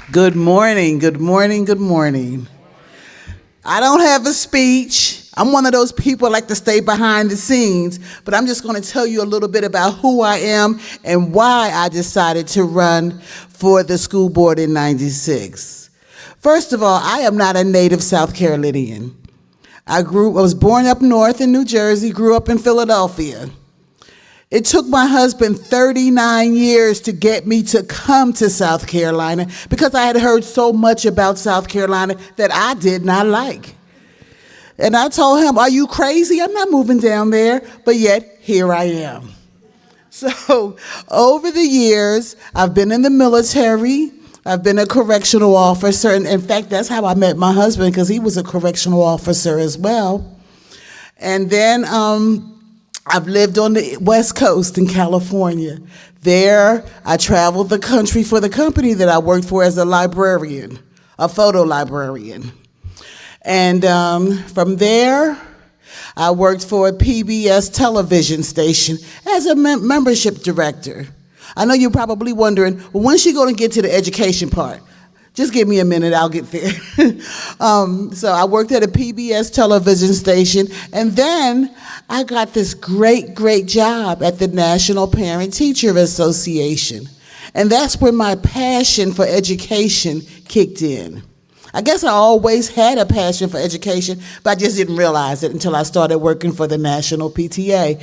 Good morning, good morning, good morning. I don't have a speech. I'm one of those people like to stay behind the scenes, but I'm just going to tell you a little bit about who I am and why I decided to run for the school board in '96. First of all, I am not a native South Carolinian. I was born up north in New Jersey, grew up in Philadelphia. It took my husband 39 years to get me to come to South Carolina because I had heard so much about South Carolina that I did not like. And I told him, "Are you crazy? I'm not moving down there." But yet, here I am. So, over the years, I've been in the military. I've been a correctional officer. And in fact, that's how I met my husband, because he was a correctional officer as well. And then, I've lived on the West Coast in California. There, I traveled the country for the company that I worked for as a librarian, a photo librarian. And from there, I worked for a PBS television station as a membership director. I know you're probably wondering, well, when's she going to get to the education part? Just give me a minute, I'll get there. So I worked at a PBS television station, and then I got this great job at the National Parent Teacher Association. And that's where my passion for education kicked in. I guess I always had a passion for education, but I just didn't realize it until I started working for the National PTA.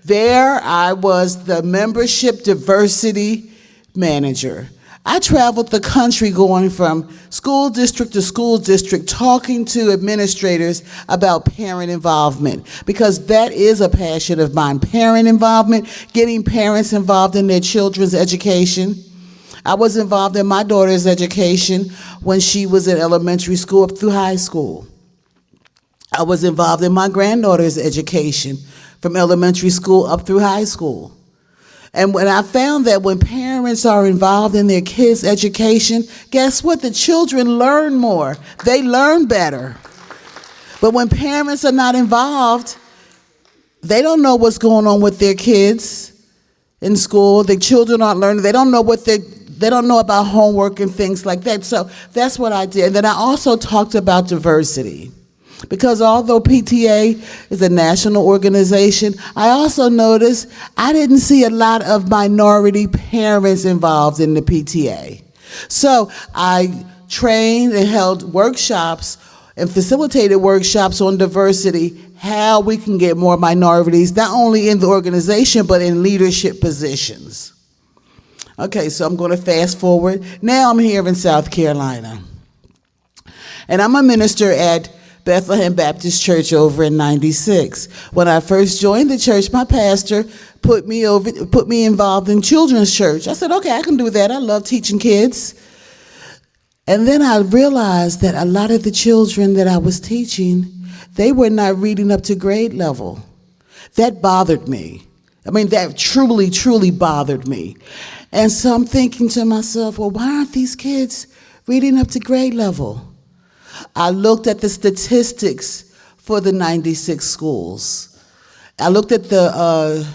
There I was the membership diversity manager. I traveled the country going from school district to school district talking to administrators about parent involvement, because that is a passion of mine. Parent involvement, getting parents involved in their children's education. I was involved in my daughter's education when she was in elementary school up through high school. I was involved in my granddaughter's education from elementary school up through high school. And when I found that when parents are involved in their kids' education, guess what? The children learn more. They learn better. But when parents are not involved, they don't know what's going on with their kids in school. The children aren't learning. They don't know they don't know about homework and things like that. So that's what I did. And then I also talked about diversity. Because although PTA is a national organization, I also noticed I didn't see a lot of minority parents involved in the PTA. So I trained and held workshops and facilitated workshops on diversity, how we can get more minorities, not only in the organization, but in leadership positions. Okay, so I'm going to fast forward. Now I'm here in South Carolina. And I'm a minister at Bethlehem Baptist Church over in '96. When I first joined the church, my pastor put me involved in children's church. I said, okay, I can do that. I love teaching kids. And then I realized that a lot of the children that I was teaching, they were not reading up to grade level. That bothered me. I mean, that truly bothered me. And so I'm thinking to myself, well, why aren't these kids reading up to grade level? I looked at the statistics for the '96 schools. I looked at the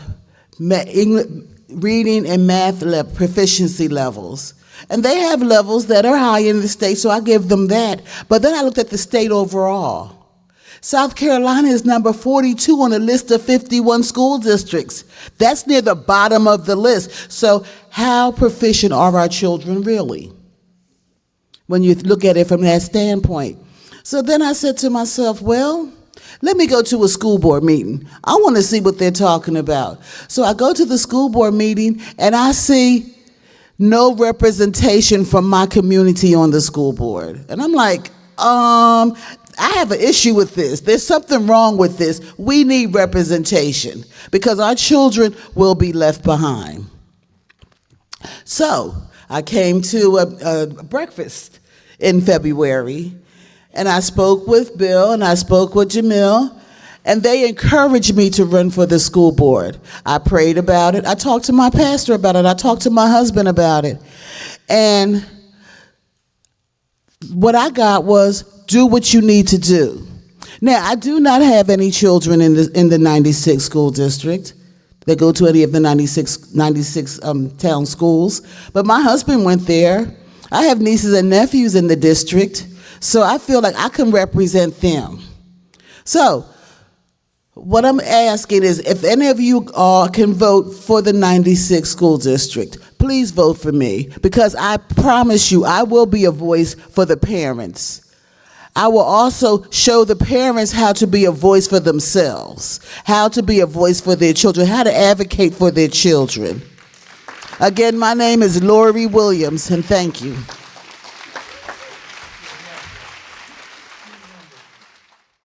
reading and math proficiency levels. And they have levels that are high in the state, so I give them that. But then I looked at the state overall. South Carolina is number 42 on a list of 51 school districts. That's near the bottom of the list. So how proficient are our children really, when you look at it from that standpoint? So then I said to myself, well, let me go to a school board meeting. I want to see what they're talking about. So I go to the school board meeting and I see no representation from my community on the school board. And I'm like, I have an issue with this. There's something wrong with this. We need representation because our children will be left behind. So I came to a breakfast in February, and I spoke with Bill and I spoke with Jamil, and they encouraged me to run for the school board. I prayed about it. I talked to my pastor about it. I talked to my husband about it. And what I got was, do what you need to do. Now, I do not have any children in the '96 school district that go to any of the 96 town schools, but my husband went there. I have nieces and nephews in the district, so I feel like I can represent them. So, what I'm asking is if any of you all can vote for the 96 school district, please vote for me, because I promise you I will be a voice for the parents. I will also show the parents how to be a voice for themselves, how to be a voice for their children, how to advocate for their children. Again, my name is Lori Williams, and thank you.